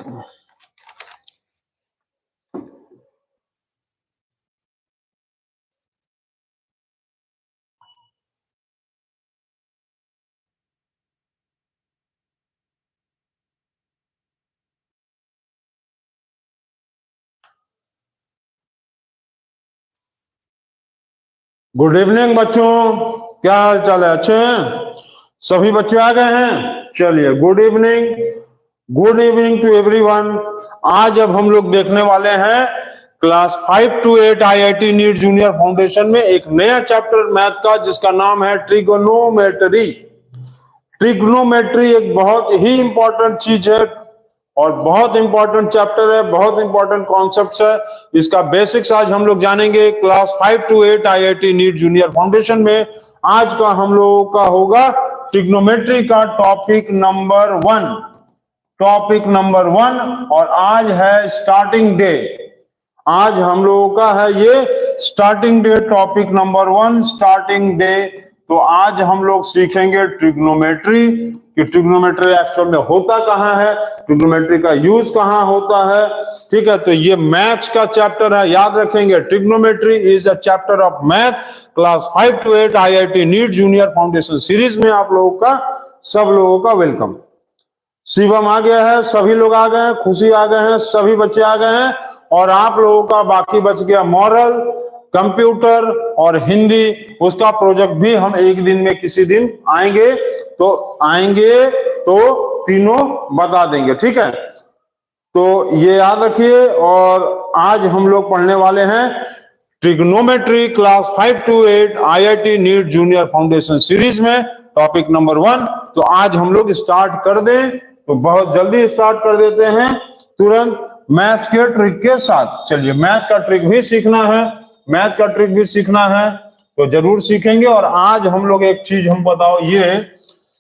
Good evening बच्चों, क्या हाल चाल है? अच्छे हैं? सभी बच्चे आ गए हैं? चलिए, गुड इवनिंग टू एवरीवन। आज अब हम लोग देखने वाले हैं class 5 to 8 IIT NEET junior foundation में एक नया चैप्टर मैथ का, जिसका नाम है ट्रिगोनोमेट्री। ट्रिग्नोमेट्री एक बहुत ही इंपॉर्टेंट चीज है और बहुत इंपॉर्टेंट चैप्टर है, बहुत इंपॉर्टेंट कॉन्सेप्ट्स है। इसका बेसिक्स आज हम लोग जानेंगे class 5 to 8 IIT NEET junior foundation में। आज का हम लोगों का होगा ट्रिग्नोमेट्री का टॉपिक नंबर 1 और आज है स्टार्टिंग डे। आज हम लोगों का है ये starting day, topic number 1 starting day. तो आज हम लोग सीखेंगे ट्रिग्नोमेट्री कि ट्रिग्नोमेट्री एक्चुअल में होता कहाँ है, ट्रिग्नोमेट्री का यूज कहाँ होता है। ठीक है, तो ये मैथ्स का चैप्टर है, याद रखेंगे। Trigonometry is a chapter of math, class 5 to 8 IIT NEET junior foundation series में आप लोगों का, सब लोगों का वेलकम। शिवम आ गया है, सभी लोग आ गए हैं, खुशी आ गए हैं, सभी बच्चे आ गए हैं। और आप लोगों का बाकी बच गया मॉरल, कंप्यूटर और हिंदी। उसका प्रोजेक्ट भी हम एक दिन में किसी दिन आएंगे तो तीनों बता देंगे। ठीक है, तो ये याद रखिए। और आज हम लोग पढ़ने वाले हैं trigonometry class 5 to 8 IIT NEET junior foundation series में, टॉपिक नंबर 1। तो आज हम लोग स्टार्ट कर दें, तो बहुत जल्दी स्टार्ट कर देते हैं तुरंत मैथ के ट्रिक के साथ। चलिए, मैथ का ट्रिक भी सीखना है, तो जरूर सीखेंगे। और आज हम लोग एक चीज हम बताओ, ये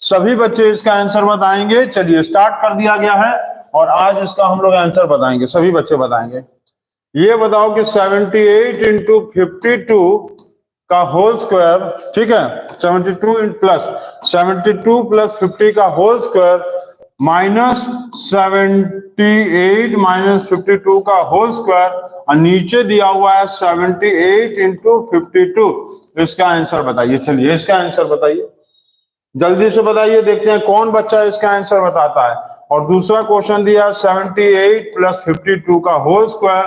सभी बच्चे इसका आंसर बताएंगे। चलिए, स्टार्ट कर दिया गया है और आज इसका हम लोग आंसर बताएंगे, सभी बच्चे बताएंगे। ये बताओ कि 78 into 52 का होल स्क्वायर, ठीक है, 72 प्लस 50 का होल स्क्वायर माइनस 78 माइनस 52 का होल स्क्वायर, और नीचे दिया हुआ है 78 into 52। इसका आंसर बताइए। चलिए, इसका आंसर बताइए, जल्दी से बताइए, देखते हैं कौन बच्चा इसका आंसर बताता है। और दूसरा क्वेश्चन दिया 78 प्लस 52 का होल स्क्वायर,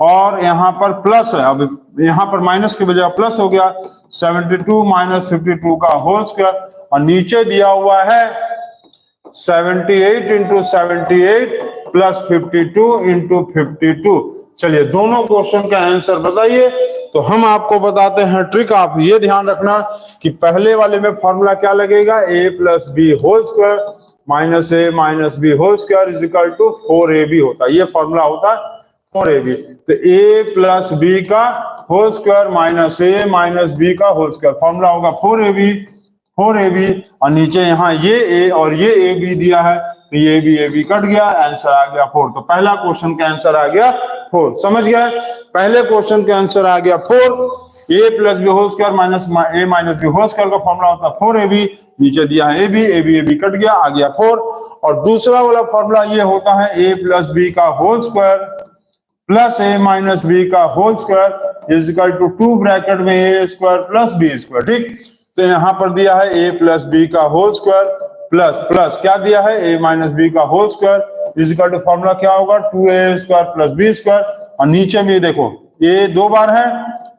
और यहाँ पर प्लस है, अब यहाँ पर माइनस की बजाय प्लस हो गया, 72 माइनस 52 का होल स्क्वायर, और नीचे दिया हुआ है 78 into 78 प्लस 52 into 52। चलिए, दोनों क्वेश्चन का आंसर बताइए। तो हम आपको बताते हैं ट्रिक। आप ये ध्यान रखना कि पहले वाले में फॉर्मूला क्या लगेगा, a plus B whole square minus a minus B whole square is equal to 4ab होता है। ये फॉर्मूला होता है 4ab। तो a प्लस बी का whole square minus a minus B का होल स्क्वायर, फॉर्मूला होगा 4ab। और नीचे यहाँ ये a और ये ab दिया है, तो ये ab कट गया, आंसर आ गया 4। तो पहला क्वेश्चन का आंसर आ गया 4। समझ गया? पहले क्वेश्चन का आंसर आ गया 4। a plus B whole square minus a minus B whole square का फॉर्मूला होता है 4ab। नीचे दिया है ab कट गया, आ गया 4। और दूसरा वाला फॉर्मूला ये होता है a प्लस बी का whole square plus a minus B का whole square is equal to 2 bracket में a square plus B square. ठीक, तो यहाँ पर दिया है a प्लस बी का होल स्क्वायर प्लस क्या दिया है, a माइनस बी का whole square is equal to formula क्या होगा, 2a square plus B square. और नीचे में देखो a 2 बार है,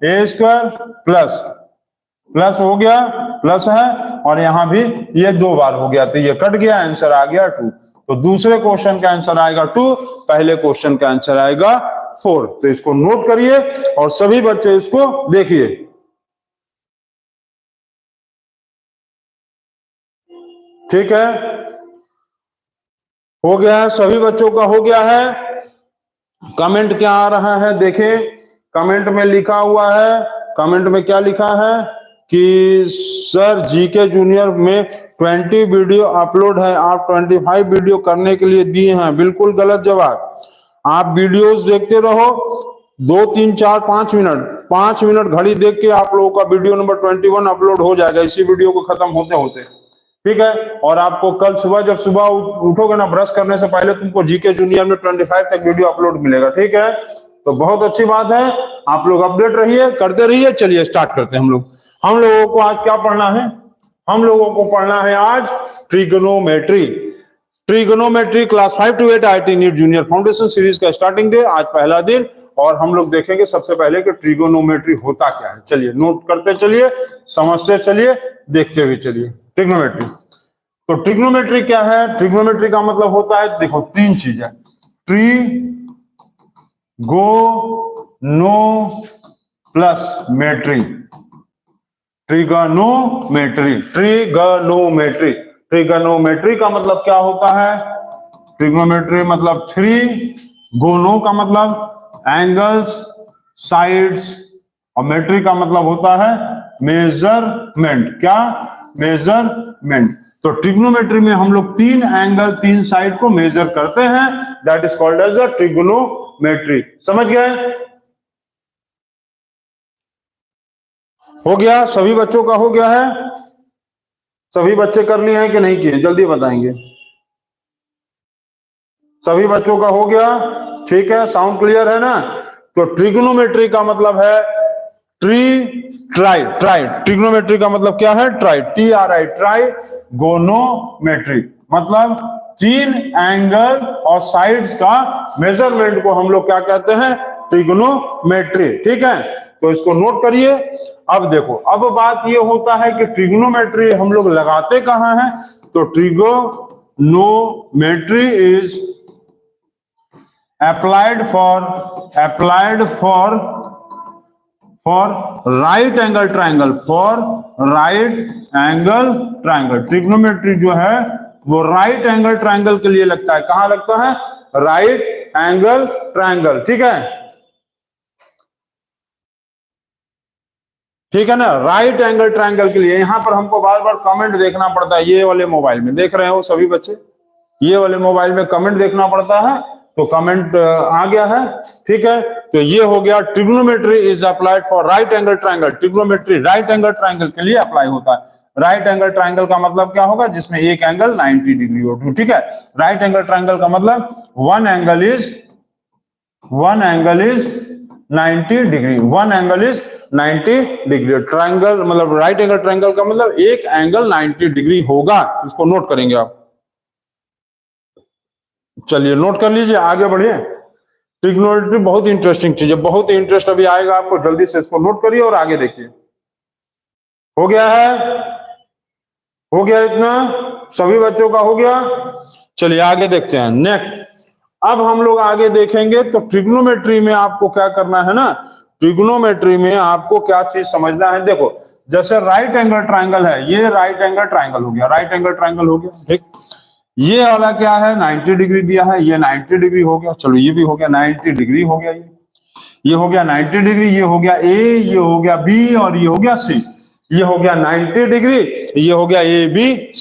a स्क्वायर प्लस हो गया, प्लस है, और यहाँ भी ये 2 बार हो गया, तो ये कट गया, आंसर आ गया 2। तो दूसरे क्वेश्चन का आंसर आएगा 2, पहले क्वेश्चन का आंसर आएगा 4। तो इसको नोट करिए और सभी बच्चे इसको देखिए। ठीक है, हो गया है, सभी बच्चों का हो गया है। कमेंट क्या आ रहा है देखें, कमेंट में लिखा हुआ है, कमेंट में क्या लिखा है कि सर जीके जूनियर में 20 वीडियो अपलोड है, आप 25 वीडियो करने के लिए दिए हैं। बिल्कुल गलत जवाब। आप वीडियोस देखते रहो, 2 3 4 5 मिनट घड़ी देख के आप लोगों का वीडियो नंबर 21 अपलोड हो जाएगा, इसी वीडियो को खत्म होते होते। ठीक है। और आपको कल सुबह जब सुबह उठोगे ना, ब्रश करने से पहले तुमको जीके जूनियर में 25 तक वीडियो अपलोड मिलेगा, ठीक है। तो बहुत अच्छी बात है, आप लोग अपडेट रहिए, करते रहिए। चलिए स्टार्ट करते हैं हम लोग। हम लोगों को आज क्या पढ़ना है? हम लोगों को पढ़ना है आज trigonometry. Trigonometry class 5 to 8 IIT NEET junior foundation series का स्टार्टिंग डे, आज पहला दिन। और हम लोग देखेंगे सबसे पहले कि ट्रिगोनोमेट्री होता क्या है। चलिए नोट करते चलिए, समझते चलिए, देखते हुए चलिए। ट्रिग्नोमेट्री, तो ट्रिग्नोमेट्री क्या है? ट्रिग्नोमेट्री का मतलब होता है, देखो तीन चीजें, ट्रिगोनोमेट्री, ट्रिगोनोमेट्री, ट्रिगोनोमेट्री। ट्रिगोनोमेट्री का मतलब क्या होता है? ट्रिगोनोमेट्री मतलब थ्री, गोनो का मतलब एंगल्स, साइड्स, और मेट्री का मतलब होता है मेजरमेंट। क्या? मेजरमेंट। तो ट्रिग्नोमेट्री में हम लोग तीन एंगल, तीन साइड को मेजर करते हैं, that is called as a trigonometry. समझ गए? हो गया? सभी बच्चों का हो गया है? सभी बच्चे कर लिए हैं कि नहीं किए? जल्दी बताएंगे। सभी बच्चों का हो गया? ठीक है, साउंड क्लियर है ना? तो ट्रिगोनोमेट्री का मतलब है ट्राई। ट्रिगोनोमेट्री का मतलब क्या है? ट्राई, TRI, ट्राई गोनोमेट्री, मतलब तीन एंगल और साइड्स का मेजरमेंट को हम लोग क्या कहते हैं? ट्रिगोनोमेट्री। ठीक है, तो इसको नोट करिए। अब देखो, अब बात ये होता है कि ट्रिगोनोमेट्री हम लोग लगाते कहां हैं? तो trigonometry is applied for right angle triangle, for right angle triangle। Trigonometry जो है वो राइट एंगल ट्रायंगल के लिए लगता है। कहां लगता है? Right angle triangle. ठीक है, ठीक है ना, राइट एंगल ट्रायंगल के लिए। यहां पर हमको बार बार कमेंट देखना पड़ता है। ये वाले मोबाइल में देख रहे हो सभी बच्चे, ये वाले मोबाइल में कमेंट देखना पड़ता है, तो कमेंट आ गया है। ठीक है, तो ये हो गया trigonometry is applied for right angle triangle. Trigonometry right angle triangle के लिए अप्लाई होता है। राइट एंगल ट्रायंगल का मतलब क्या होगा? जिसमें एक एंगल 90 डिग्री हो। ठीक है, राइट एंगल ट्रायंगल का मतलब one angle is 90 degree, one angle is 90 degree. Triangle मतलब राइट एंगल ट्रायंगल का मतलब एक एंगल 90 डिग्री होगा। इसको नोट करेंगे आप। चलिए नोट कर लीजिए, आगे बढ़िए। ट्रिग्नोमेट्री बहुत इंटरेस्टिंग चीज है, बहुत इंटरेस्ट अभी आएगा आपको। जल्दी से इसको नोट करिए और आगे देखिए। हो गया है? हो गया इतना? सभी बच्चों का हो गया? चलिए आगे देखते हैं। नेक्स्ट, अब हम लोग आगे देखेंगे। तो ट्रिग्नोमेट्री में आपको क्या करना है ना, ट्रिग्नोमेट्री में आपको क्या चीज समझना है? देखो, जैसे राइट एंगल ट्रायंगल है, ये राइट एंगल ट्रायंगल हो गया, राइट एंगल ट्रायंगल हो गया। ठीक, ये वाला क्या है? 90 डिग्री दिया है, ये 90 डिग्री हो गया। चलो ये भी हो गया 90 डिग्री हो गया। ये हो गया 90 डिग्री, ये हो गया ए, ये हो गया बी, और ये हो गया सी। ये हो गया 90 डिग्री, ये हो गया ए बी।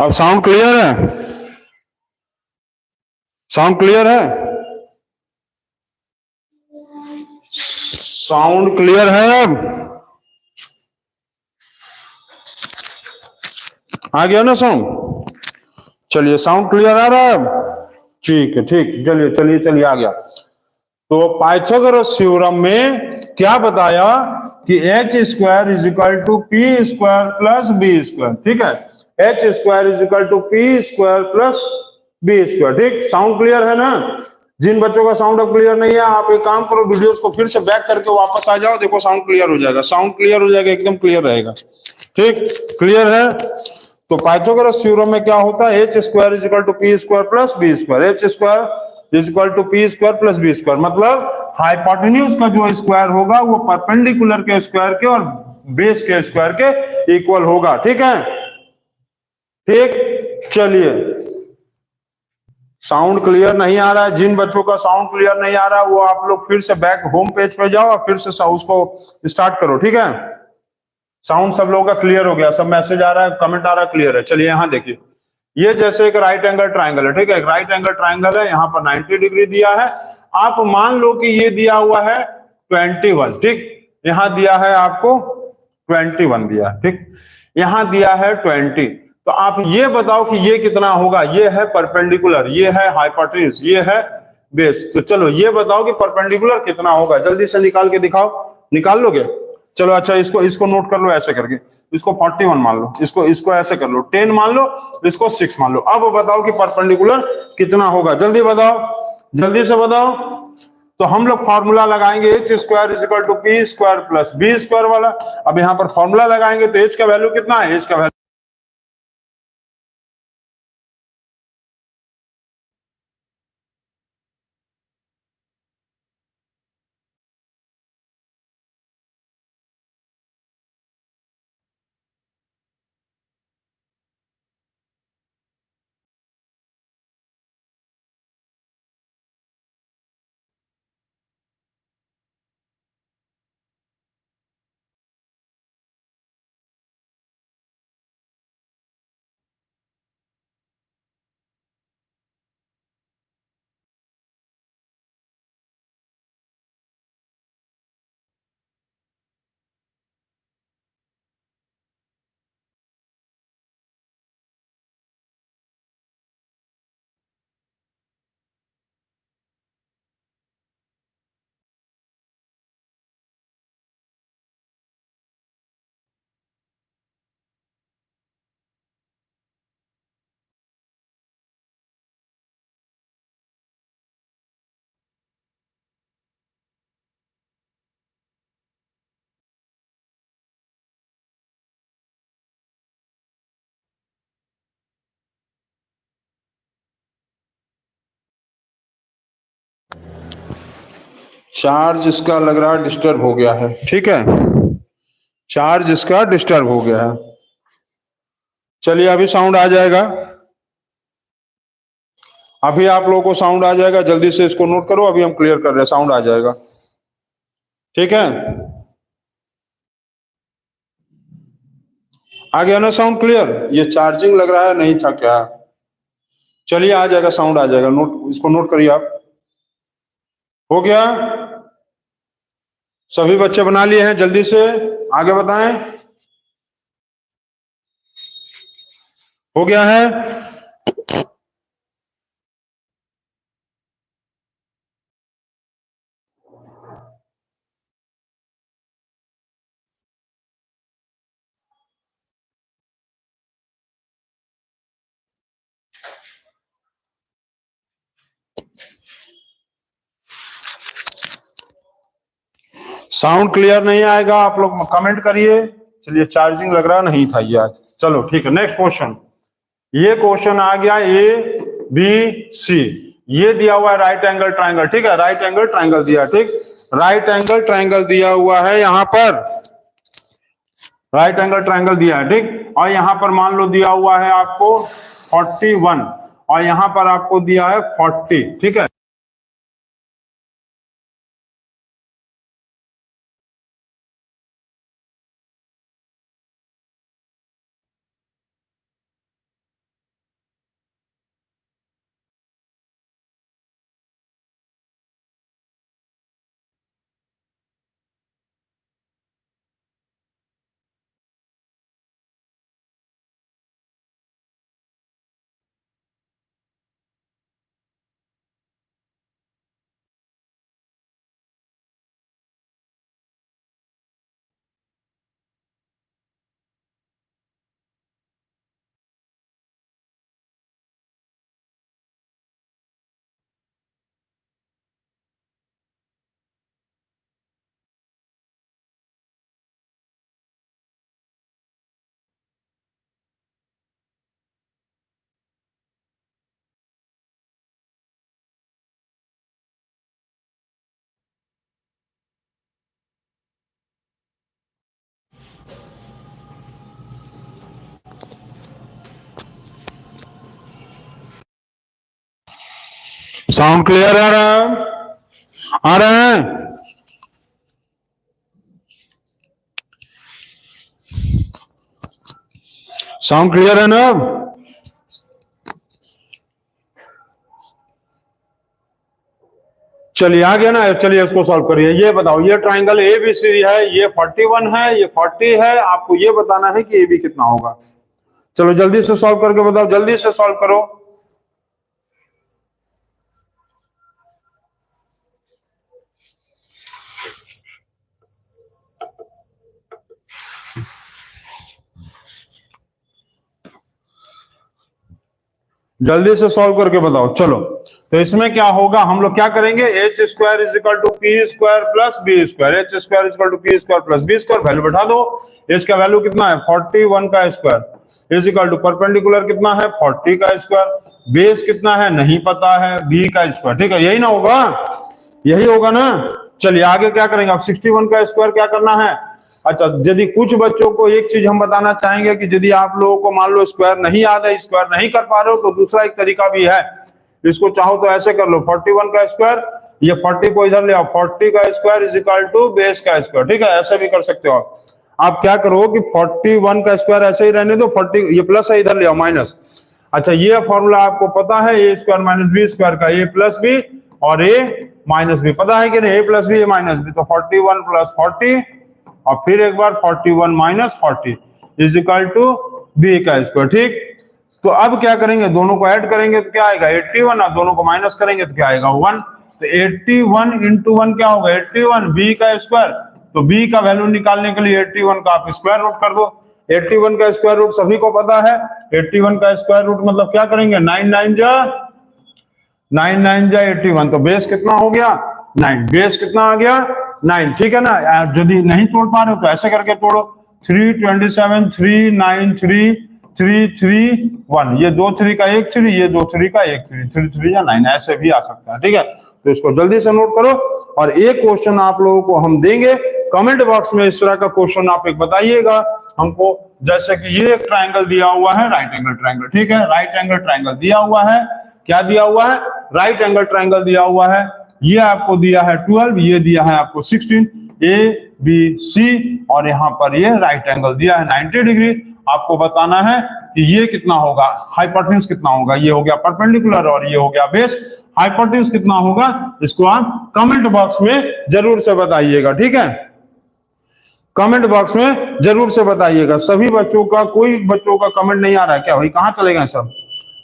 अब साउंड क्लियर है? साउंड क्लियर है? साउंड क्लियर है? अब आ गया ना साउंड? चलिए साउंड क्लियर आ रहा है अब? ठीक है, ठीक, चलिए चलिए चलिए आ गया। तो पाइथागोरस थ्योरम में क्या बताया कि H square is equal to P square plus B square. ठीक है, H square is equal to P square plus B square. ठीक, साउंड क्लियर है ना? जिन बच्चों का साउंड अब क्लियर नहीं है, आप एक काम करो, वीडियोस को फिर से बैक करके वापस आ जाओ, देखो साउंड क्लियर हो जाएगा, साउंड क्लियर हो जाएगा, एकदम क्लियर रहेगा। ठीक, क्लियर है? तो पाइथागोरस थ्योरम में क्या होता है, H square is equal to P square plus B square, H square is equal to P square plus B square, मतलब हाइपोटेन्यूज का जो स्क्वायर होगा वो परपेंडिकुलर के स्क्वायर के और बेस के स्क्वायर के इक्वल होगा। ठीक है, ठीक, चलिए। साउंड क्लियर नहीं आ रहा है, जिन बच्चों का साउंड क्लियर नहीं आ रहा है वो आप लोग फिर से बैक होम पेज पे जाओ और फिर से उसको स्टार्ट करो। ठीक है, साउंड सब लोगों का क्लियर हो गया, सब मैसेज आ रहा है, कमेंट आ रहा है, क्लियर है। चलिए यहां देखिए, ये जैसे एक राइट एंगल ट्राइंगल है। ठीक है, एक राइट एंगल ट्राइंगल है, यहाँ पर 90 डिग्री दिया है। आप मान लो कि ये दिया हुआ है 21। ठीक, यहां दिया है आपको 21 दिया है। ठीक, यहां दिया है 20। तो आप ये बताओ कि ये कितना होगा, ये है परपेंडिकुलर, ये है हाइपोटेन्यूज, ये है बेस। तो चलो ये बताओ कि परपेंडिकुलर कितना होगा, जल्दी से निकाल के दिखाओ, निकाल लोगे? चलो अच्छा, इसको इसको नोट कर लो ऐसे करके, इसको 41 मान लो, इसको इसको ऐसे कर लो, 10 मान लो, इसको 6 मान लो। अब बताओ कि परपेंडिकुलर कितना होगा, जल्दी बताओ, जल्दी से बताओ। तो हम लोग फॉर्मूला लगाएंगे, H square is equal to P square plus B square वाला। अब यहां पर फॉर्मूला लगाएंगे तो एच का वैल्यू कितना है, एच का वैल्यू चार्ज इसका लग रहा है डिस्टर्ब हो गया है। ठीक है, चार्ज इसका डिस्टर्ब हो गया है। चलिए अभी साउंड आ जाएगा, अभी आप लोगों को साउंड आ जाएगा, जल्दी से इसको नोट करो, अभी हम क्लियर कर रहे हैं, साउंड आ जाएगा। ठीक है, आ गया ना साउंड क्लियर? ये चार्जिंग लग रहा है नहीं था क्या? चलिए आ जाएगा, साउंड आ जाएगा, नोट, इसको नोट करिए आप। हो गया? सभी बच्चे बना लिए हैं? जल्दी से आगे बताएं। हो गया है? साउंड क्लियर नहीं आएगा, आप लोग कमेंट करिए। चलिए, चार्जिंग लग रहा नहीं था ये आज। चलो ठीक है, नेक्स्ट क्वेश्चन। ये क्वेश्चन आ गया ए बी सी, ये दिया हुआ है राइट एंगल ट्राइंगल। ठीक है, राइट एंगल ट्राइंगल दिया, ठीक, राइट एंगल ट्राइंगल दिया हुआ है यहां पर, राइट एंगल ट्राइंगल दिया है। ठीक, और यहां पर मान लो दिया हुआ है आपको 41 और यहां पर आपको दिया है 40। ठीक है, साउंड क्लियर आ रहा है? आ रहा है? साउंड क्लियर है ना? चलिए आ गया ना? चलिए इसको सॉल्व करिए। ये बताओ, ये ट्राइंगल एबीसी है, ये 41 है, ये 40 है, आपको ये बताना है कि एबी कितना होगा। चलो जल्दी से सॉल्व करके बताओ, जल्दी से सॉल्व करो। जल्दी से सॉल्व करके बताओ। चलो तो इसमें क्या होगा, हम लोग क्या करेंगे, H square is equal to P square plus B square, H square is equal to P square plus B square, value बैठा दो। एच का वैल्यू कितना है 41 का square is equal to perpendicular कितना है 40 का स्क्वायर, बेस कितना है नहीं पता है, बी का स्क्वायर। ठीक है, यही ना होगा, यही होगा ना। चलिए आगे क्या करेंगे, अब 61 का स्क्वायर क्या करना है। अच्छा, यदि कुछ बच्चों को एक चीज हम बताना चाहेंगे कि यदि आप लोगों को मान लो स्क्वायर नहीं याद है, स्क्वायर नहीं कर पा रहे हो, तो दूसरा एक तरीका भी है। इसको चाहो तो ऐसे कर लो, 41 का स्क्वायर, ये 40 को इधर ले आओ, 40 का square is equal to base का स्क्वायर। ठीक है, ऐसे भी कर सकते हो आप क्या करो कि 41 का स्क्वायर ऐसे ही रहने दो, 40 ये प्लस है इधर ले आओ माइनस। अच्छा, ये फॉर्मूला आपको पता है, ए स्क्वायर माइनस बी स्क्वायर का, ए प्लस बी और ए माइनस बी, पता है कि नहीं, A plus B A minus B, तो 41 प्लस 40 और फिर एक बार 41 minus 40 is equal to B का स्क्वायर। ठीक, तो अब क्या करेंगे, दोनों को ऐड करेंगे तो क्या आएगा 81, और दोनों को माइनस करेंगे तो क्या आएगा 1। तो 81 इंटू 1 क्या होगा 81, बी का स्क्वायर, तो बी का वैल्यू निकालने के लिए 81 का आप स्क्वायर रूट कर दो। 81 का स्क्वायर रूट सभी को पता है, 81 का स्क्वायर रूट मतलब क्या करेंगे 9 9 जा 81, तो बेस कितना हो गया 9, बेस कितना आ गया 9। ठीक है ना, यदि नहीं तोड़ पा रहे हो तो ऐसे करके तोड़ो, 327 3 9 3 3 3 1, ये 2 3 का एक 3, ये 2 3 का एक 3, 3 3 या 9, ऐसे भी आ सकता है। ठीक है, तो इसको जल्दी से नोट करो। और एक क्वेश्चन आप लोगों को हम देंगे कमेंट बॉक्स में, इस तरह का क्वेश्चन आप एक बताइएगा हमको, जैसे कि ये एक ट्राइंगल दिया हुआ है, राइट एंगल ट्राइंगल। ठीक है, राइट एंगल ट्राइंगल दिया हुआ है, क्या दिया हुआ है, राइट एंगल ट्राइंगल दिया हुआ है। ये आपको दिया है 12, ये दिया है आपको 16, ए बी सी, और यहाँ पर ये राइट एंगल दिया है 90 डिग्री। आपको बताना है कि ये कितना होगा, हाइपोटेन्यूज कितना होगा, ये हो गया परपेंडिकुलर और ये हो गया बेस, हाइपोटेन्यूज कितना होगा इसको आप कमेंट बॉक्स में जरूर से बताइएगा। ठीक है, कमेंट बॉक्स में जरूर से बताइएगा। सभी बच्चों का, कोई बच्चों का कमेंट नहीं आ रहा है क्या भाई, कहाँ चले गए सब,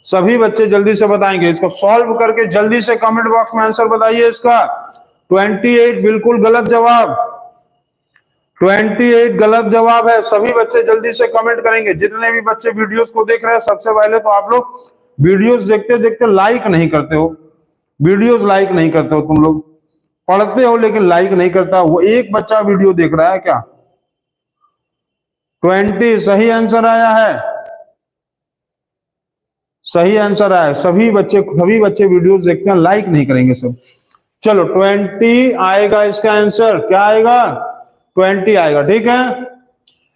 सभी बच्चे जल्दी से बताएंगे। इसको सॉल्व करके जल्दी से कमेंट बॉक्स में आंसर बताइए इसका। 28 बिल्कुल गलत जवाब, 28 गलत जवाब है। सभी बच्चे जल्दी से कमेंट करेंगे। जितने भी बच्चे वीडियोस को देख रहे हैं, सबसे पहले तो आप लोग वीडियोस देखते देखते लाइक नहीं करते हो, वीडियोस लाइक नहीं करते हो, तुम लोग पढ़ते हो लेकिन लाइक नहीं करता। वो एक बच्चा वीडियो देख रहा है क्या, 20 सही आंसर आया है, सही आंसर आया। सभी बच्चे वीडियोस देखते हैं, लाइक नहीं करेंगे सब। चलो 20 आएगा इसका आंसर, क्या आएगा 20 आएगा। ठीक है,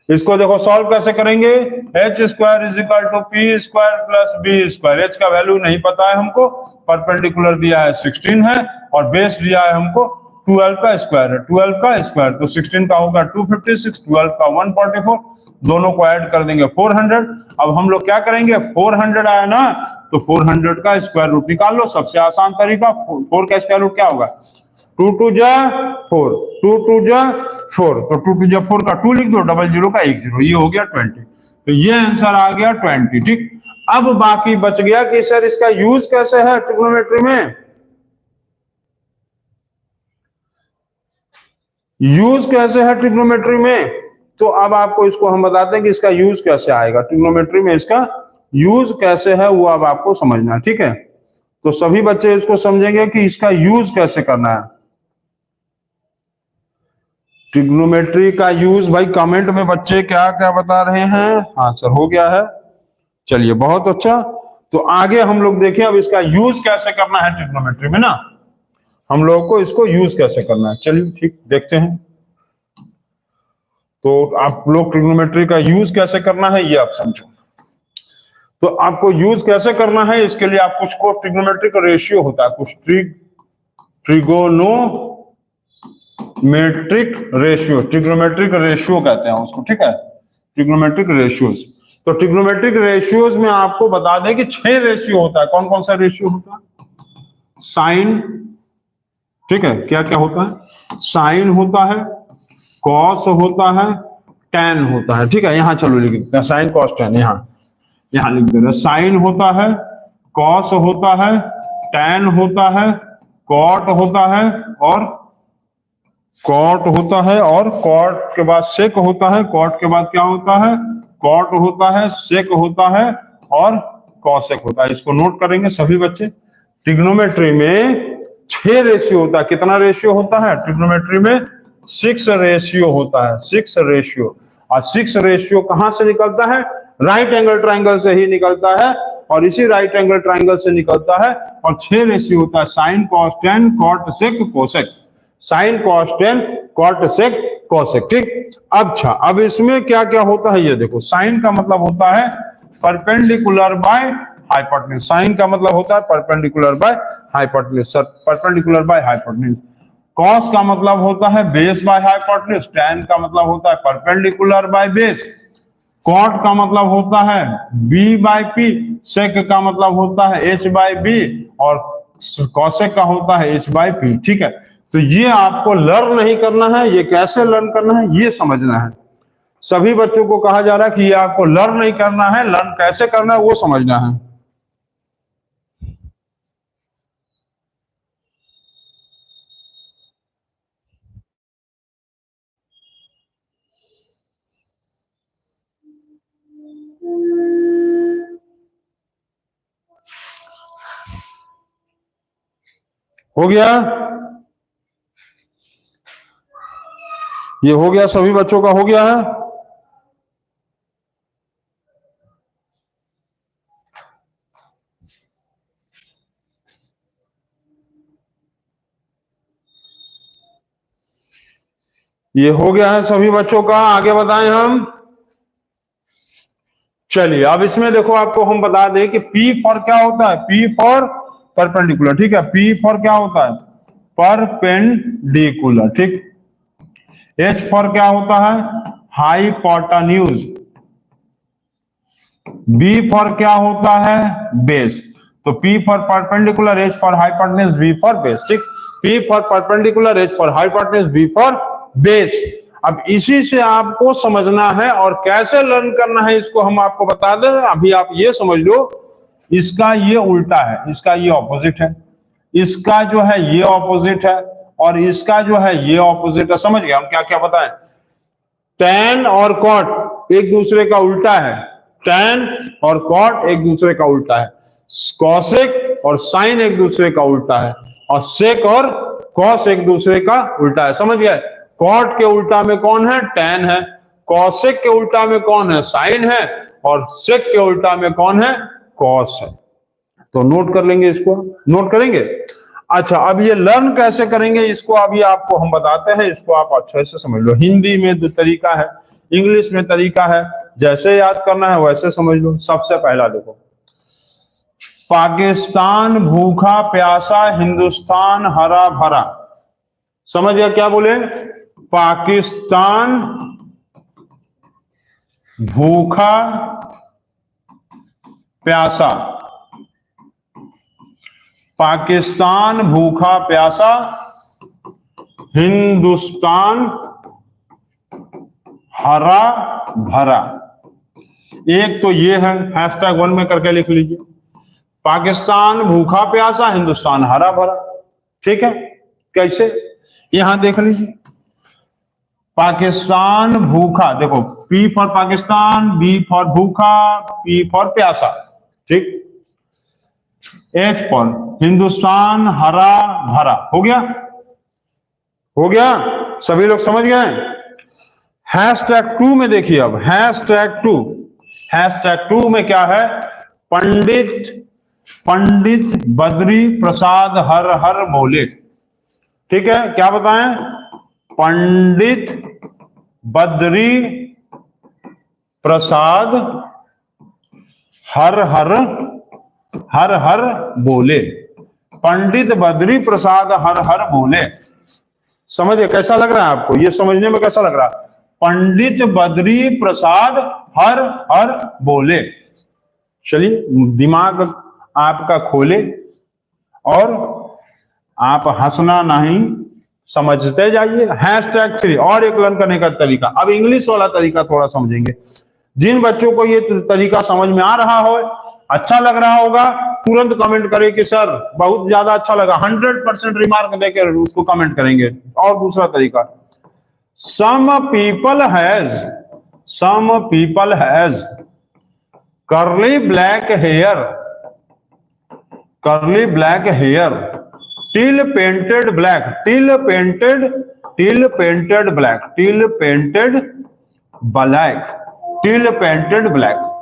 इसको देखो सॉल्व कैसे करेंगे, H square is equal to P square plus B square. H का वैल्यू नहीं पता है हमको, परपेंडिकुलर दिया है 16 है, और बेस दिया है हमको 12 का स्क्वायर है, 12 का स्क्वायर, तो 16 का होगा 256, 12 का 144, दोनों को ऐड कर देंगे 400। अब हम लोग क्या करेंगे, 400 आया ना, तो 400 का स्क्वायर रूट निकाल लो, सबसे आसान तरीका। 4 का स्क्वायर रूट क्या होगा 2 2 जा 4, 2 2 जा 4, तो 2 2 जा 4 का 2 लिख दो, 00 का 1 0, ये हो गया 20। तो ये आंसर आ गया 20। ठीक, अब बाकी बच गया कि सर इसका यूज कैसे है ट्रिग्नोमेट्री में, यूज कैसे है ट्रिग्नोमेट्री में। तो अब आपको इसको हम बताते हैं कि इसका यूज कैसे आएगा ट्रिग्नोमेट्री में, इसका यूज कैसे है वो अब आपको समझना है। ठीक है, तो सभी बच्चे इसको समझेंगे कि इसका यूज कैसे करना है ट्रिग्नोमेट्री का यूज। भाई कमेंट में बच्चे क्या क्या बता रहे हैं, हाँ सर हो गया है, चलिए बहुत अच्छा। तो आगे हम लोग देखें अब इसका यूज कैसे करना है ट्रिग्नोमेट्री में ना, हम लोगों को इसको यूज कैसे करना है। चलिए ठीक, देखते हैं। तो आप लोग ट्रिग्नोमेट्री का यूज कैसे करना है ये आप समझो। तो आपको यूज कैसे करना है, इसके लिए आप कुछ को ट्रिग्नोमेट्रिक रेशियो होता है, कुछ ट्रिग्नोमेट्रिक रेशियो कहते हैं उसको, ठीक है, ट्रिग्नोमेट्रिक रेशियोज। तो ट्रिग्नोमेट्रिक रेशियोज में आपको बता दें कि 6 रेशियो होता है। कौन कौन सा रेशियो होता है? साइन, ठीक है, क्या क्या होता है? साइन होता है, कॉस होता है, टैन होता है, ठीक है। यहां चलो लिख देते हैं साइन कॉस टैन, यहां लिख दे रहे हैं। साइन होता है, कॉस होता है, टैन होता है, कॉट होता है, और कॉट होता है, और कॉट के बाद सेक होता है, कॉट के बाद क्या होता है? कॉट होता है, सेक होता है, और कॉसेक होता है। इसको नोट करेंगे सभी बच्चे। ट्रिग्नोमेट्री में 6 रेशियो होता है। कितना रेशियो होता है ट्रिग्नोमेट्री में? 6 रेशियो होता है, 6 रेशियो। और 6 रेशियो कहां से निकलता है? राइट एंगल ट्राइंगल से ही निकलता है, और इसी राइट एंगल ट्राइंगल से निकलता है। और 6 रेशियो होता है, sine cos tan cot sec cosec, sine cos tan cot sec cosec, ठीक। अच्छा, अब इसमें क्या क्या होता है ये देखो। साइन का मतलब होता है परपेंडिकुलर बाय हाइपोटेन्यूज, साइन का मतलब होता है perpendicular by hypotenuse, perpendicular by hypotenuse. Cos का मतलब होता है बेस बाय हाइपोटेन्यूज, टैन का मतलब होता है परपेंडिकुलर बाय बेस, कॉट का मतलब होता है बी बाय पी, सेक का मतलब होता है एच बाय बी, और कॉसेक का होता है एच बाय पी, ठीक है। तो ये आपको लर्न नहीं करना है, ये कैसे लर्न करना है ये समझना है। सभी बच्चों को कहा जा रहा है कि ये आपको लर्न नहीं करना है, लर्न कैसे करना है वो समझना है। हो गया? ये हो गया, सभी बच्चों का हो गया है? ये हो गया है सभी बच्चों का? आगे बताएं हम। चलिए, अब इसमें देखो आपको हम बता दें कि P फॉर क्या होता है? P फॉर परपेंडिकुलर, ठीक है। P फॉर क्या होता है? परपेंडिकुलर, ठीक। H फॉर क्या होता है? हाइपोटेन्यूज। B फॉर क्या होता है? बेस। तो P for perpendicular, H for hypotenuse, B for base, ठीक। P for perpendicular, H for hypotenuse, B for base. अब इसी से आपको समझना है और कैसे लर्न करना है इसको हम आपको बता दें। अभी आप ये समझ लो, इसका ये उल्टा है, इसका ये ऑपोजिट है, इसका जो है ये ऑपोजिट है, और इसका जो है ये ऑपोजिट है। समझ गए हम क्या क्या बताएं? टैन और कॉट एक दूसरे का उल्टा है, टैन और कॉट एक दूसरे का उल्टा है, कॉसेक और साइन एक दूसरे का उल्टा है, और सेक और कॉस एक दूसरे का उल्टा है। समझ गए? कॉट के उल्टा में कौन है? टैन है। कॉसेक के उल्टा में कौन है? साइन है। और सेक के उल्टा में कौन है? कॉस है। तो नोट कर लेंगे, इसको नोट करेंगे। अच्छा, अब ये लर्न कैसे करेंगे इसको अभी आपको हम बताते हैं, इसको आप अच्छे से समझ लो। हिंदी में 2 तरीका है, इंग्लिश में तरीका है, जैसे याद करना है वैसे समझ लो। सबसे पहला देखो, पाकिस्तान भूखा प्यासा, हिंदुस्तान हरा भरा। समझ गया क्या बोले? पाकिस्तान भूखा प्यासा, पाकिस्तान भूखा प्यासा, हिंदुस्तान हरा भरा। एक तो ये है, #1 में करके लिख लीजिए, पाकिस्तान भूखा प्यासा, हिंदुस्तान हरा भरा, ठीक है। कैसे? यहां देख लीजिए, पाकिस्तान भूखा, देखो P for Pakistan, B for भूखा, P फॉर प्यासा, ठीक। H फॉर हिंदुस्तान हरा भरा। हो गया? हो गया? सभी लोग समझ गए? #2 में देखिए, अब #2 में क्या है? पंडित बद्री प्रसाद हर हर बोले, ठीक है। क्या बताएं? पंडित बद्री प्रसाद हर हर हर हर बोले। पंडित बद्री प्रसाद हर हर बोले। समझे कैसा लग रहा है आपको, ये समझने में कैसा लग रहा है? पंडित बद्री प्रसाद हर हर बोले। चलिए दिमाग आपका खोले और आप हंसना नहीं, समझते जाइए। #3 और एक लर्न करने का तरीका। अब इंग्लिश वाला तरीका थोड़ा समझेंगे। जिन बच्चों को ये तरीका समझ में आ रहा हो, अच्छा लग रहा होगा, तुरंत कमेंट करें कि सर बहुत ज्यादा अच्छा लगा। 100% रिमार्क देकर उसको कमेंट करेंगे। और दूसरा तरीका, some people has curly black hair till painted black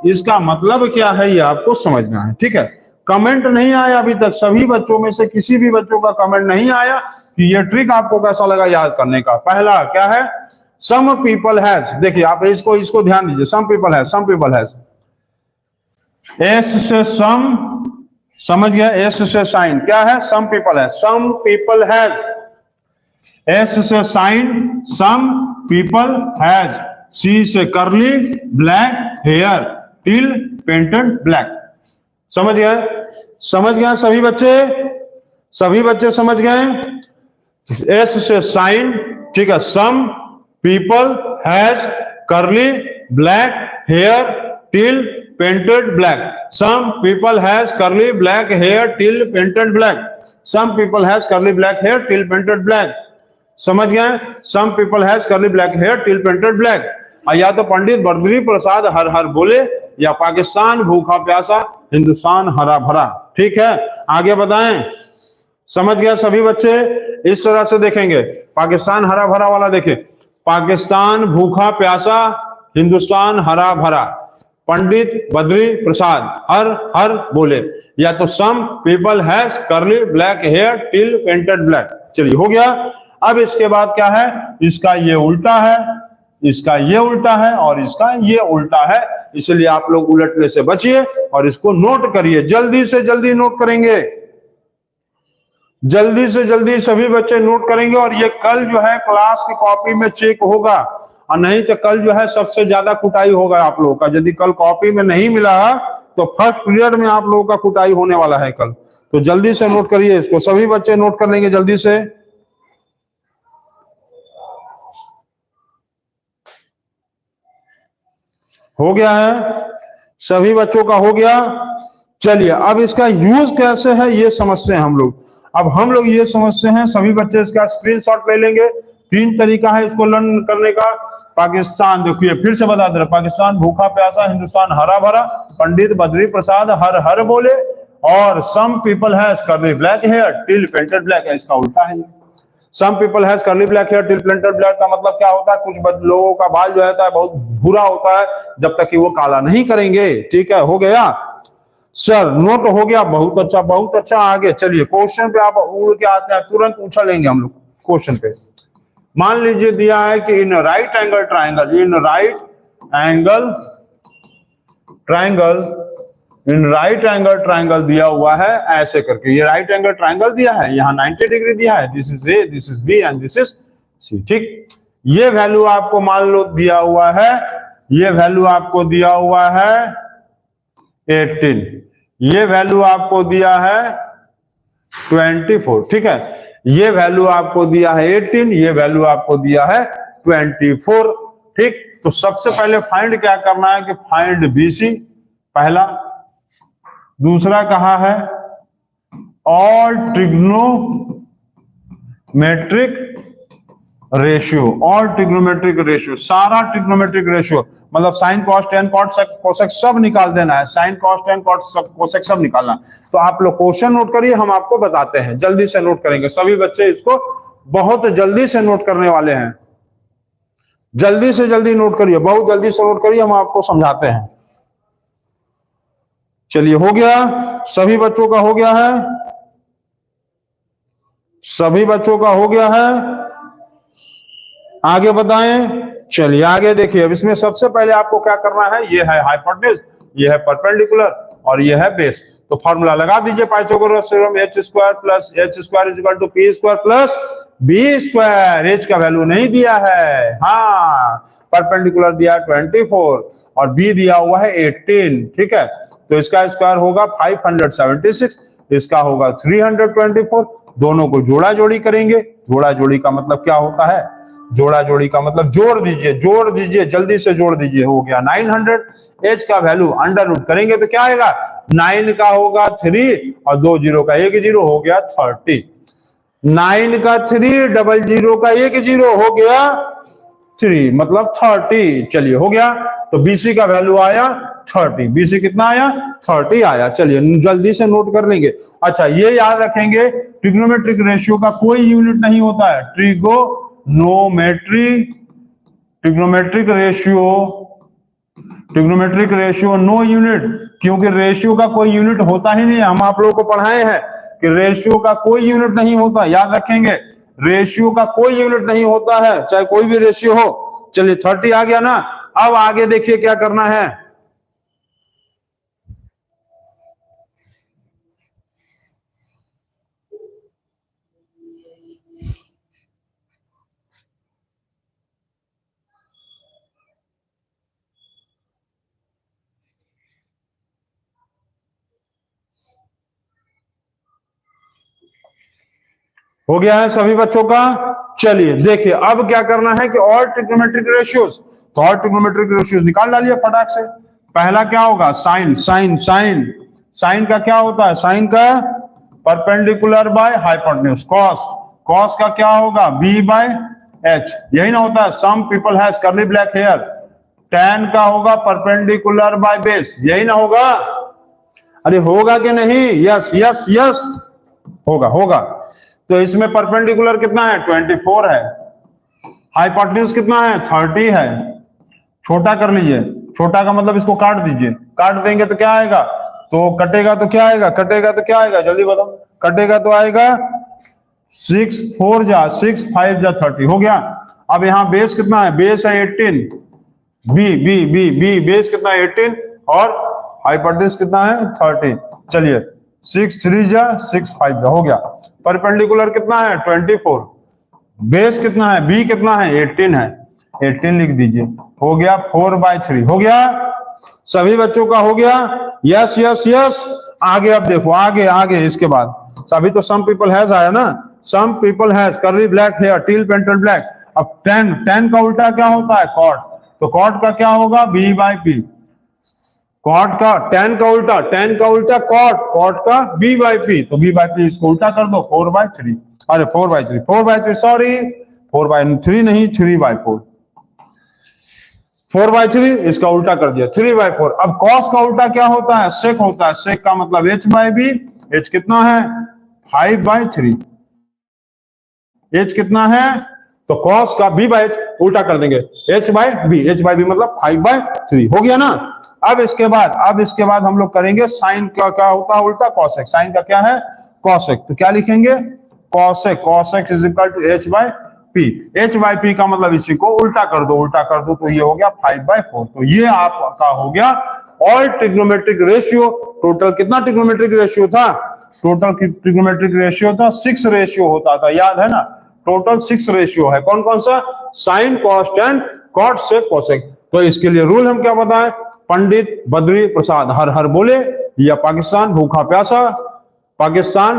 इसका मतलब क्या है, ये आपको समझना है। ठीक है, कमेंट नहीं आया अभी तक, सभी बच्चों में से किसी भी बच्चों का कमेंट नहीं आया कि ये ट्रिक आपको कैसा लगा याद करने का। पहला क्या है, सम पीपल हैज। देखिए आप इसको ध्यान दीजिए। सम पीपल हैज एस से सम, समझ गया, एस से साइन क्या है, सम पीपल है। सम पीपल हैज, एस से साइन सम पीपल हैज। सी से करली black hair till painted black. समझ गया सभी बच्चे समझ गए। एस से साइन, ठीक है, सम पीपल हैज करली black hair till painted black. Some people has curly black hair till painted black. Some people has curly black hair till painted black. समझ गए? Some people has curly black hair till painted black. या तो पंडित बद्री प्रसाद हर हर बोले, या पाकिस्तान भूखा प्यासा हिंदुस्तान हरा भरा। ठीक है, आगे बताएं। समझ गया सभी बच्चे? इस तरह से देखेंगे। पाकिस्तान हरा भरा वाला देखें, पाकिस्तान भूखा प्यासा हिंदुस्तान हरा भरा। पंडित बद्री प्रसाद हर हर बोले, या तो सम पीपल हैज करली black hair till painted black. चलिए हो गया। अब इसके बाद क्या है, इसका ये उल्टा है, इसका ये उल्टा है और इसका ये उल्टा है। इसलिए आप लोग उलटने से बचिए और इसको नोट करिए। जल्दी से जल्दी नोट करेंगे, जल्दी से जल्दी सभी बच्चे नोट करेंगे। और ये कल जो है क्लास की कॉपी में चेक होगा, और नहीं तो कल जो है सबसे ज्यादा कुटाई होगा आप लोगों का। यदि कल कॉपी में नहीं मिला तो फर्स्ट पीरियड में आप लोगों का कुटाई होने वाला है कल। तो जल्दी से नोट करिए इसको, सभी बच्चे नोट कर लेंगे जल्दी से। हो गया है, सभी बच्चों का हो गया। चलिए अब इसका यूज कैसे है ये समझते हैं हम लोग। अब हम लोग ये समझते हैं, सभी बच्चे इसका स्क्रीनशॉट ले लेंगे। 3 तरीका है इसको लर्न करने का। पाकिस्तान, देखिए फिर से बता दे रहा, पाकिस्तान भूखा प्यासा हिंदुस्तान हरा भरा। पंडित बद्री प्रसाद हर हर बोले, और some people has curly black hair till painted black है, इसका उल्टा है। Some people has curly black hair till painted black का मतलब क्या होता है, कुछ लोगों का बाल जो है बहुत भूरा होता है जब तक कि वो काला नहीं करेंगे। ठीक है, हो गया सर, नोट हो गया। बहुत अच्छा बहुत अच्छा। आगे चलिए क्वेश्चन पे आप उड़ के आते हैं, तुरंत उछलेंगे हम लोग क्वेश्चन पे। मान लीजिए दिया है कि in right angle triangle, in right angle triangle दिया हुआ है ऐसे करके। ये राइट एंगल ट्राइंगल दिया है, यहाँ 90 डिग्री दिया है। This is A, this is B and this is C. ठीक, ये वैल्यू आपको मान लो दिया हुआ है, ये वैल्यू आपको दिया हुआ है 18, ये वैल्यू आपको दिया है 24। ठीक है, ये वैल्यू आपको दिया है 18, ये वैल्यू आपको दिया है 24। ठीक, तो सबसे पहले फाइंड क्या करना है कि फाइंड BC पहला। दूसरा कहा है all trigonometric ratio, all trigonometric ratio, सारा ट्रिग्नोमेट्रिक रेशियो मतलब साइन कॉस टेन कोसेक सब निकाल देना है। साइन कॉस टेन कोसेक सब निकालना। तो आप लोग क्वेश्चन नोट करिए, हम आपको बताते हैं। जल्दी से नोट करेंगे सभी बच्चे, इसको बहुत जल्दी से नोट करने वाले हैं। जल्दी से जल्दी नोट करिए, बहुत जल्दी से नोट करिए, हम आपको समझाते हैं। चलिए हो गया, सभी बच्चों का हो गया है, सभी बच्चों का हो गया है। आगे बताएं। चलिए आगे देखिए। अब इसमें सबसे पहले आपको क्या करना है, ये है हाइपोटेन्यूज, ये है परपेंडिकुलर और ये है बेस। तो फॉर्मूला लगा दीजिए Pythagoras theorem, h square plus h square is equal to p square plus b square. h का वैल्यू नहीं दिया है, हाँ परपेंडिकुलर दिया 24 और b दिया हुआ है 18, ठीक है। तो इसका स्क्वायर होगा 576, इसका होगा 324। दोनों को जोड़ा जोड़ी करेंगे। जोड़ा जोड़ी का मतलब क्या होता है? जोड़ा जोड़ी का मतलब जोड़ दीजिए जल्दी से जोड़ दीजिए। हो गया 900। h का वैल्यू अंडर रूट करेंगे तो क्या आएगा? 9 का होगा 3 और 2 जीरो का 1 जीरो, हो गया 30। 9 का 3, डबल जीरो का 1 जीरो, हो गया 3 मतलब 30। चलिए हो गया। तो BC का वैल्यू आया 30। BC कितना आया? 30 आया। चलिए जल्दी से नोट कर लेंगे। अच्छा ये याद रखेंगे, ट्रिग्नोमेट्रिक रेशियो का कोई यूनिट नहीं होता है। ट्रिग्नोमेट्रिक रेशियो नो यूनिट, क्योंकि रेशियो का कोई यूनिट होता ही नहीं। हम आप लोगों को पढ़ाए हैं कि रेशियो का कोई यूनिट नहीं होता, याद रखेंगे रेशियो का कोई यूनिट नहीं होता है, चाहे कोई भी रेशियो हो। चलिए 30 आ गया ना। अब आगे देखिए क्या करना है। हो गया है सभी बच्चों का। चलिए देखिए अब क्या करना है कि और ट्रिग्नोमेट्रिक रेशियोज, तो और ट्रिग्नोमेट्रिक रेशियोज निकाल डालिए फटाक से। पहला क्या होगा? साइन। साइन का क्या होता है? साइन का परपेंडिकुलर बाय हाइपोटेन्यूज। कॉस का क्या होगा? b by h। यही ना होता है some people has curly black hair. tan का होगा परपेंडिकुलर बाय बेस। यही ना होगा? अरे होगा कि नहीं? यस यस यस, होगा। तो इसमें परपेंडिकुलर कितना है? 24 है। हाइपोटेन्यूज कितना है? 30 है। छोटा कर लीजिए। छोटा का मतलब इसको काट दीजिए। काट देंगे तो क्या आएगा? तो कटेगा तो क्या आएगा? जल्दी बताओ। कटेगा तो आएगा 6 4 जा 6 5 जा 30। हो गया। अब यहाँ बेस कितना है? बेस है 18। बी बेस कितना है? 18 और हाइपोटेन्यूज कितना है? 30। चलिए 6 3 जा 6 5 जा, हो गया। परपेंडिकुलर कितना है? 24। बेस कितना है? बी कितना है? 18 है। 18 लिख दीजिए। हो गया 4/3। हो गया सभी बच्चों का? हो गया। Yes yes yes. आगे अब देखो, आगे इसके बाद अभी तो सम पीपल हैज आया ना। Some people has curly black hair till पेंटल ब्लैक। अब 10 का उल्टा क्या होता है? कॉट। तो कॉट का क्या होगा? b/p। कॉट का 10 का उल्टा कॉट का b/p। तो b/p इसको उल्टा कर दो 4/3। अरे 4/3 सॉरी 4/3 नहीं 3/4। 4/3 इसका उल्टा कर दिया 3/4। अब कॉस का उल्टा क्या होता है? सेक होता है। सेक का मतलब h/b। h कितना है? 5/3। h कितना है? तो कॉस का b/h उल्टा कर देंगे h/b। h/b मतलब 5/3। हो गया ना। अब इसके बाद हम लोग करेंगे साइन का क्या होता है? उल्टा कॉसेक। साइन का क्या है? कॉसेक। तो क्या लिखेंगे? Cosec is equal to h/p। h/p का मतलब इसी को उल्टा कर दो तो ये हो गया 5/4। तो ये आपका हो गया ऑल ट्रिग्नोमेट्रिक रेशियो। टोटल कितना ट्रिग्नोमेट्रिक रेशियो था? टोटल ट्रिग्नोमेट्रिक रेशियो था 6 रेशियो होता था, याद है ना। टोटल 6 रेशियो है। कौन कौन सा? Sign, cos, ten, cot, sec, cosec. तो इसके लिए रूल हम क्या बताएं? पंडित बद्री प्रसाद हर हर बोले, या पाकिस्तान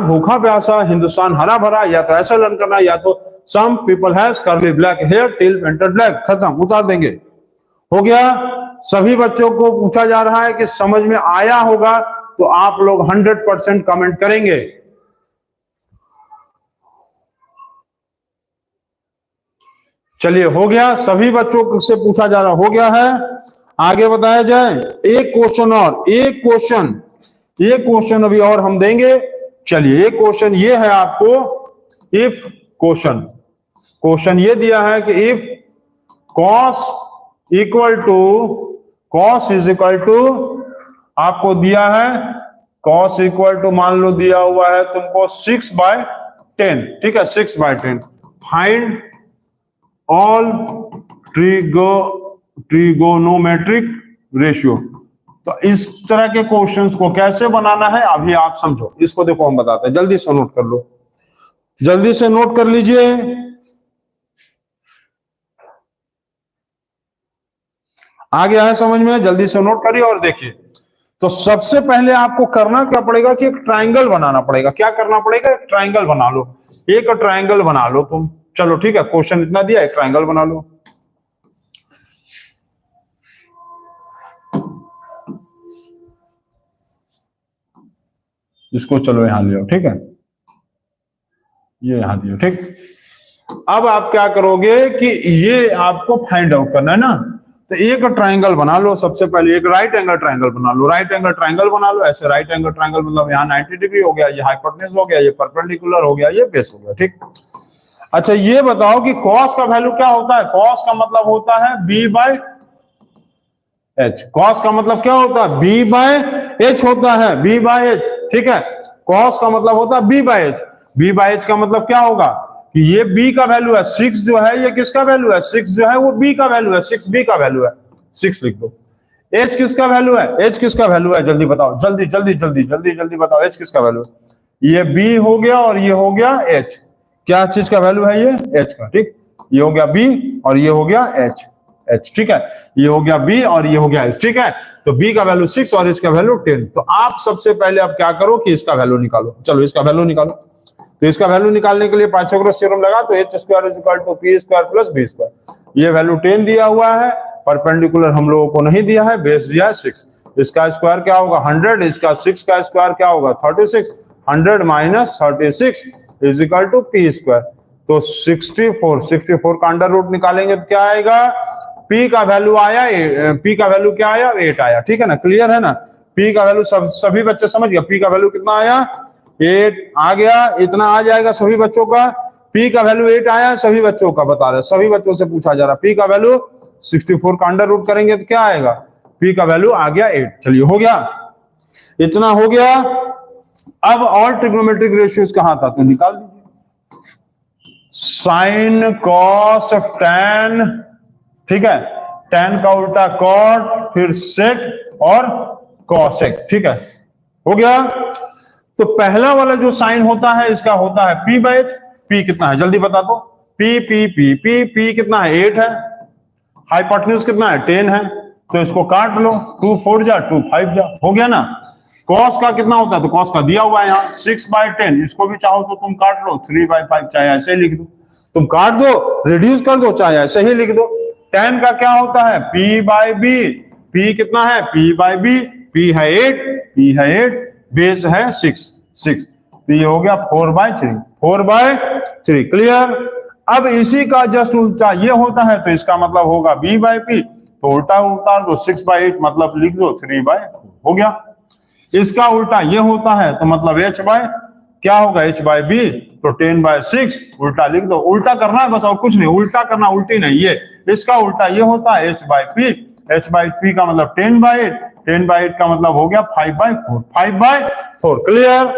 भूखा प्यासा हिंदुस्तान हरा भरा, या तो ऐसा लर्न करना, या तो some people has curly black hair till painted black. खत्म, उतार देंगे। हो गया। सभी बच्चों को पूछा जा रहा है कि समझ में आया होगा, तो आप लोग 100% कमेंट करेंगे। चलिए हो गया। सभी बच्चों से पूछा जा रहा हो गया है। आगे बताया जाए। एक क्वेश्चन अभी और हम देंगे। चलिए एक क्वेश्चन ये है आपको। इफ क्वेश्चन ये दिया है कि if cos is equal to आपको दिया है cos इक्वल टू मान लो दिया हुआ है तुमको 6/10। ठीक है 6/10। Find all trigonometric ratio. तो इस तरह के क्वेश्चंस को कैसे बनाना है अभी आप समझो, इसको देखो हम बताते हैं, जल्दी से नोट कर लो, जल्दी से नोट कर लीजिए। आ गया है समझ में? जल्दी से नोट करिए और देखिए। तो सबसे पहले आपको करना क्या पड़ेगा कि एक ट्रायंगल बनाना पड़ेगा। क्या करना पड़ेगा? एक ट्रायंगल बना लो, एक ट्रायंगल बना लो तुम। चलो ठीक है, क्वेश्चन इतना दिया, एक ट्रायंगल बना लो। इसको चलो यहां ले आओ, ठीक है, ये यहां दियो, ठीक। अब आप क्या करोगे कि ये आपको फाइंड आउट करना है ना, तो एक ट्रायंगल बना लो। सबसे पहले एक राइट एंगल ट्रायंगल बना लो, राइट एंगल ट्रायंगल बना लो। ऐसे राइट एंगल ट्रायंगल मतलब यहाँ 90 डिग्री हो गया, ये हाइपोटेन्यूज हो गया, ये परपेंडिकुलर हो गया, ये बेस हो गया, ठीक। अच्छा ये बताओ कि कॉस का वैल्यू क्या होता है? कॉस का मतलब होता है बी बाय एच। कॉस का मतलब क्या होता है? बी बाय एच होता है, बी बाय एच, ठीक है। कॉस का मतलब होता है B by H. B by H का मतलब क्या होगा कि ये बी का वैल्यू है, 6 जो है ये किसका वैल्यू है? 6 जो है वो बी का वैल्यू है, 6 बी का वैल्यू है, 6 लिख दो। एच किसका वैल्यू है? एच किसका वैल्यू है? जल्दी बताओ, जल्दी जल्दी जल्दी जल्दी जल्दी बताओ, एच किसका वैल्यू है? ये बी हो गया और ये हो गया एच। क्या चीज का वैल्यू है? ये एच का, ठीक। ये हो गया बी और ये हो गया एच, एच, ठीक है। ये हो गया बी और ये हो गया एच, ठीक है। तो बी का वैल्यू 6 और इसका वैल्यू 10। तो आप सबसे पहले आप क्या करो कि इसका वैल्यू निकालो। चलो इसका वैल्यू निकालो। तो इसका वैल्यू निकालने के लिए पाइथागोरस थ्योरम लगा, तो H square is equal to P square plus B square. ये वैल्यू 10 दिया हुआ है, परपेंडिकुलर हम लोगों को नहीं दिया है, बेस दिया है 6। इसका स्क्वायर क्या होगा? 100। इसका 6 का स्क्वायर क्या होगा? 36। 100 minus 36 is equal to P square. तो 64 का अंडर रूट निकालेंगे तो क्या आएगा? P का वैल्यू आया, P का वैल्यू क्या आया? 8 आया, ठीक है ना, क्लियर है ना। P का वैल्यू सभी बच्चे समझ गए। P का वैल्यू कितना आया? 8 आ गया, इतना आ जाएगा सभी बच्चों का। P का वैल्यू 8 आया, सभी बच्चों का बता रहे, सभी बच्चों से पूछा जा रहा। P का वैल्यू 64 का अंडर रूट करेंगे तो क्या आएगा? P का वैल्यू आ गया 8। चलिए हो गया, इतना हो गया। अब और ट्रिग्नोमेट्रिक रेशियोज कहां था तो निकाल दीजिए। साइन, कॉस, टैन, ठीक है, टैन का उल्टा कॉट, फिर सेक और कॉसेक, ठीक है, हो गया। तो पहला वाला जो साइन होता है इसका होता है पी बाय, पी कितना है जल्दी बता दो। P P P P P कितना है? 8 है। हाइपोटेन्यूज कितना है? 10 है। तो इसको काट लो, 2 4 जा 2 5 जा, हो गया ना। कॉस का कितना होता है? तो कॉस का दिया हुआ है यहाँ 6/10। इसको भी चाहो तो तुम काट लो, 3/5, चाहे ऐसे लिख दो, तुम काट दो, रिड्यूस कर दो, चाहे ऐसे ही लिख दो। टैन का क्या होता है? P bye B. P कितना है? P bye B. P है 8, P है 8, बेस है 6। तो ये हो गया 4/3, 4/3, क्लियर। अब इसी का जस्ट उल्टा ये होता है, तो इसका मतलब होगा B बाय P। तो उल्टा उतार दो, 6/8 मतलब लिख दो 3/4, हो गया। इसका उल्टा ये होता है तो मतलब H बाय क्या होगा? H by B. तो 10/6 उल्टा लिख दो। उल्टा करना है बस, और कुछ नहीं, उल्टा करना, उल्टी नहीं। ये इसका उल्टा ये होता है H by P. H by P का मतलब 10/8, 10/8 का मतलब हो गया 5/4, 5/4, क्लियर।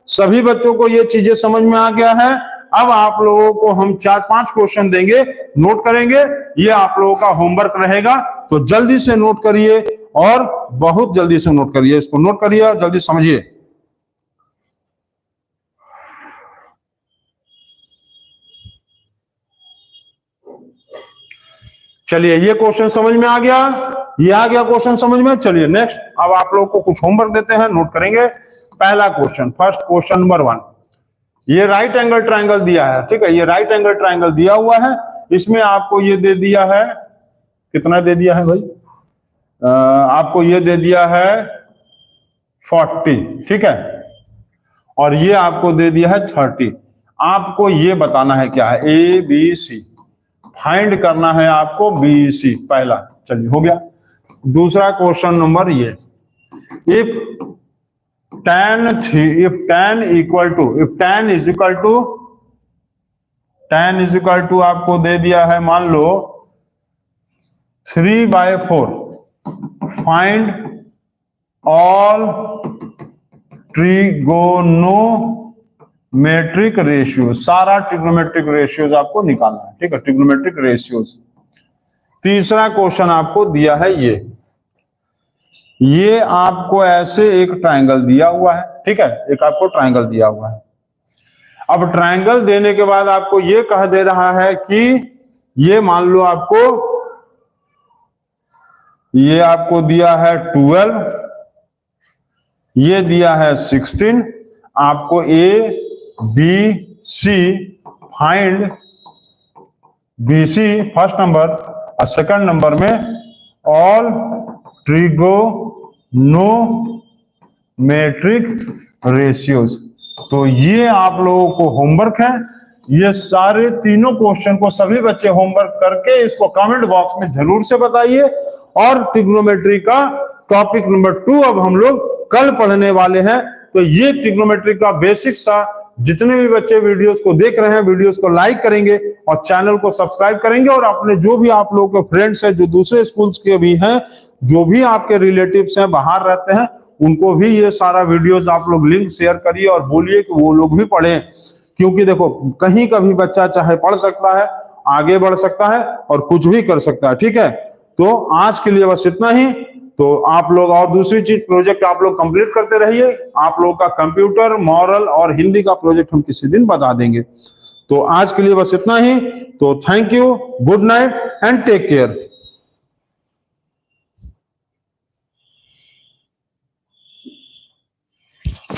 सभी बच्चों को ये चीजें समझ में आ गया है। अब आप लोगों को हम 4-5 क्वेश्चन देंगे, नोट करेंगे, ये आप लोगों का होमवर्क रहेगा। तो जल्दी से नोट करिए और बहुत जल्दी से नोट करिए, इसको नोट करिए और जल्दी समझिए। चलिए ये क्वेश्चन समझ में आ गया, ये आ गया क्वेश्चन समझ में। चलिए नेक्स्ट, अब आप लोग को कुछ होमवर्क देते हैं, नोट करेंगे। पहला क्वेश्चन, फर्स्ट क्वेश्चन नंबर 1, ये राइट एंगल ट्रायंगल दिया है, ठीक है, ये राइट एंगल ट्रायंगल दिया हुआ है। इसमें आपको ये दे दिया है, कितना दे दिया है भाई? आपको ये दे दिया है 40, ठीक है, और ये आपको दे दिया है 30। आपको ये बताना है क्या है? ए बी सी फाइंड करना है आपको, बी सी पहला। चलिए हो गया। दूसरा क्वेश्चन नंबर ये, if tan is equal to आपको दे दिया है, मान लो 3/4, फाइंड ऑल ट्रिगोनोमेट्रिक रेशियो। सारा ट्रिग्नोमेट्रिक रेशियोज आपको निकालना है, ठीक है, ट्रिग्नोमेट्रिक रेशियोज। तीसरा क्वेश्चन आपको दिया है ये, ये आपको ऐसे एक ट्रायंगल दिया हुआ है, ठीक है, एक आपको ट्रायंगल दिया हुआ है। अब ट्रायंगल देने के बाद आपको ये कह दे रहा है कि ये मान लो आपको ये आपको दिया है 12, ये दिया है 16, आपको A B C find B C first number और सेकंड नंबर में ऑल ट्रिगोनोमेट्रिक रेशियोज। तो ये आप लोगों को होमवर्क है, ये सारे तीनों क्वेश्चन को सभी बच्चे होमवर्क करके इसको कमेंट बॉक्स में जरूर से बताइए। और ट्रिग्नोमेट्री का टॉपिक नंबर 2 अब हम लोग कल पढ़ने वाले हैं। तो ये ट्रिग्नोमेट्री का बेसिक सा, जितने भी बच्चे वीडियोस को देख रहे हैं, वीडियोस को लाइक करेंगे और चैनल को सब्सक्राइब करेंगे, और अपने जो भी आप लोगों के फ्रेंड्स हैं जो दूसरे स्कूल्स के भी हैं, जो भी आपके रिलेटिव्स हैं बाहर रहते हैं, उनको भी ये सारा वीडियोस आप लोग लिंक शेयर करिए और बोलिए कि वो लोग भी पढ़ें। क्योंकि देखो कहीं का भी बच्चा चाहे पढ़ सकता है, आगे बढ़ सकता है और कुछ भी कर सकता है, ठीक है। तो आज के लिए बस इतना ही। तो आप लोग और दूसरी चीज प्रोजेक्ट आप लोग कंप्लीट करते रहिए। आप लोगों का कंप्यूटर, मॉरल और हिंदी का प्रोजेक्ट हम किसी दिन बता देंगे। तो आज के लिए बस इतना ही। तो thank you, good night and take care.